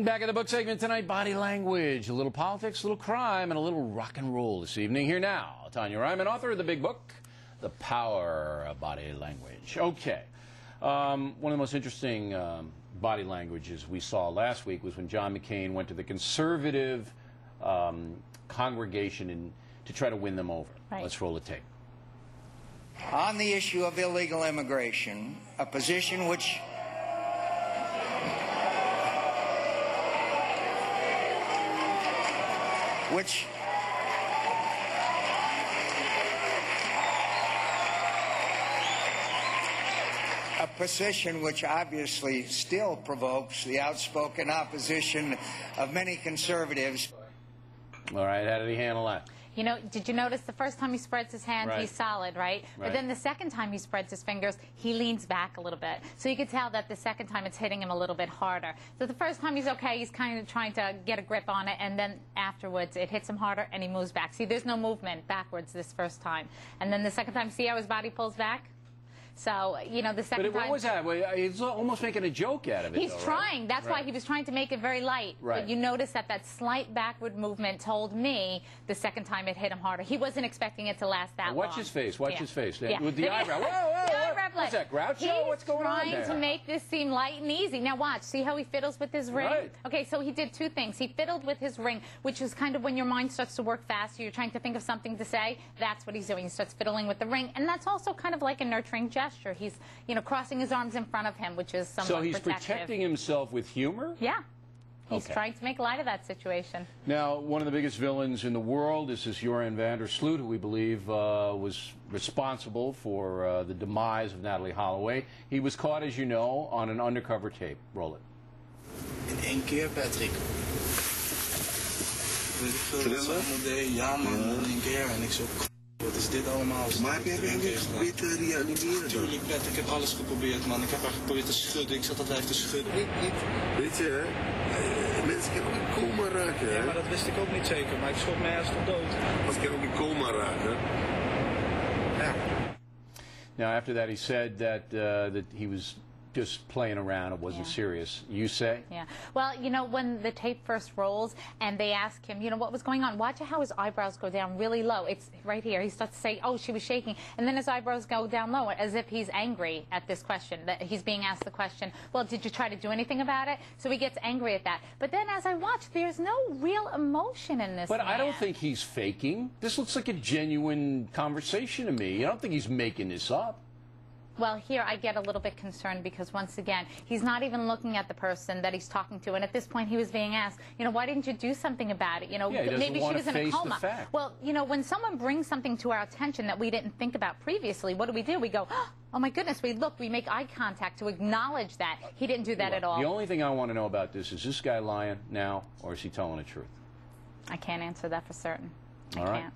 Back in the book segment tonight, body language, a little politics, a little crime, and a little rock and roll this evening. Here now, Tanya Ryman, author of the big book, The Power of Body Language. Okay. One of the most interesting body languages we saw last week was when John McCain went to the conservative congregation to try to win them over. Right. Let's roll the tape. On the issue of illegal immigration, a position which obviously still provokes the outspoken opposition of many conservatives. All right, how did he handle that? You know, did you notice the first time he spreads his hand, he's solid, right? But then the second time he spreads his fingers, he leans back a little bit. So you can tell that the second time it's hitting him a little bit harder. So the first time he's okay, he's kind of trying to get a grip on it, and then afterwards it hits him harder and he moves back. See, there's no movement backwards this first time. And then the second time, see how his body pulls back? So, you know, the second time... But what was that? He's almost making a joke out of it, He's trying. Right? That's why he was trying to make it very light. Right. But you notice that that slight backward movement told me the second time it hit him harder. He wasn't expecting it to last that long. Watch his face. Watch his face. Yeah. With the eyebrow. Whoa, whoa, the eyebrow what's that, Groucho? What's going on there? He's trying to make this seem light and easy. Now watch. See how he fiddles with his ring? Right. Okay, so he did two things. He fiddled with his ring, which is kind of when your mind starts to work faster, you're trying to think of something to say. That's what he's doing. He starts fiddling with the ring. And that's also kind of like a nurturing gesture. He's, you know, crossing his arms in front of him, which is somewhat protective. So he's protecting himself with humor? Yeah. He's trying to make light of that situation. Now, one of the biggest villains in the world is this Joran Vandersloot, who we believe was responsible for the demise of Natalie Holloway. He was caught, as you know, on an undercover tape. Roll it. In één keer, Patrick. Ja, man, in één keer. En ik zo... Wat is dit allemaal? Maar heb jij geprobeerd te reanimeren? Tuurlijk, Patrick, ik heb alles geprobeerd, man. Ik heb haar geprobeerd te schudden. Ik zat dat lijf te schudden. Niet. Weet je, hè? Mensen kunnen ook in coma raken, hè? Ja, maar dat wist ik ook niet zeker. Maar ik schrok mij ergens tot dood. Als ik ook in coma raken. Ja. Now, after that, he said that he was just playing around. It wasn't serious. You say? Yeah. Well, you know, when the tape first rolls and they ask him, you know, what was going on, watch how his eyebrows go down really low. It's right here. He starts to say, oh, she was shaking. And then his eyebrows go down low as if he's angry at this question, that he's being asked the question, well, did you try to do anything about it? So he gets angry at that. But then as I watch, there's no real emotion in this But man. I don't think he's faking. This looks like a genuine conversation to me. I don't think he's making this up. Well, here I get a little bit concerned because, once again, he's not even looking at the person that he's talking to. And at this point, he was being asked, you know, why didn't you do something about it? You know, maybe she was in a coma. Well, you know, when someone brings something to our attention that we didn't think about previously, what do? We go, oh, my goodness, we look, we make eye contact to acknowledge that. He didn't do that at all. The only thing I want to know about this is guy lying now, or is he telling the truth? I can't answer that for certain. I can't.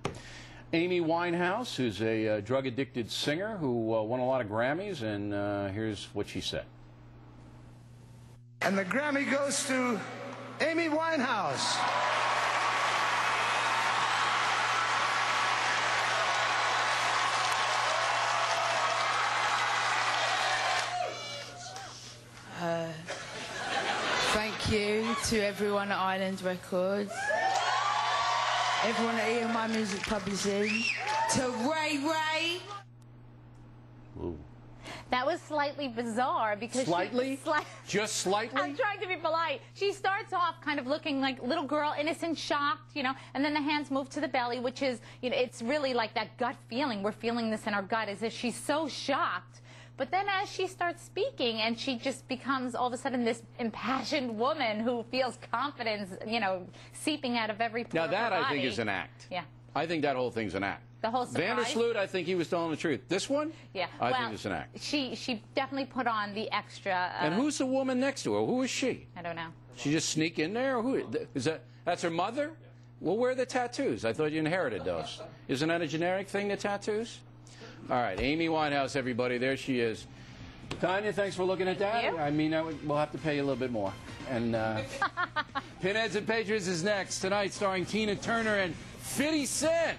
Amy Winehouse, who's a drug-addicted singer who won a lot of Grammys, and here's what she said. And the Grammy goes to Amy Winehouse. Thank you to everyone at Island Records. Everyone at EMI Music Publishing, to Ray. Ooh. That was slightly bizarre because Just slightly? I'm trying to be polite. She starts off kind of looking like little girl, innocent, shocked, you know, and then the hands move to the belly, which is, you know, it's really like that gut feeling. We're feeling this in our gut as if she's so shocked. But then as she starts speaking and she just becomes all of a sudden this impassioned woman who feels confidence, you know, seeping out of every pore of her body. Now that I think is an act. Yeah. I think that whole thing's an act. The whole surprise. Vandersloot, I think he was telling the truth. This one? Yeah. I think it's an act. She definitely put on the extra. And who's the woman next to her? Who is she? I don't know. She just sneak in there? Or who is that? That's her mother? Well, where are the tattoos? I thought you inherited those. Isn't that a generic thing, the tattoos? All right, Amy Winehouse, everybody. There she is. Tanya, thanks for looking at that. I mean, we'll have to pay you a little bit more. And Pinheads and Patriots is next tonight, starring Tina Turner and 50 Cent.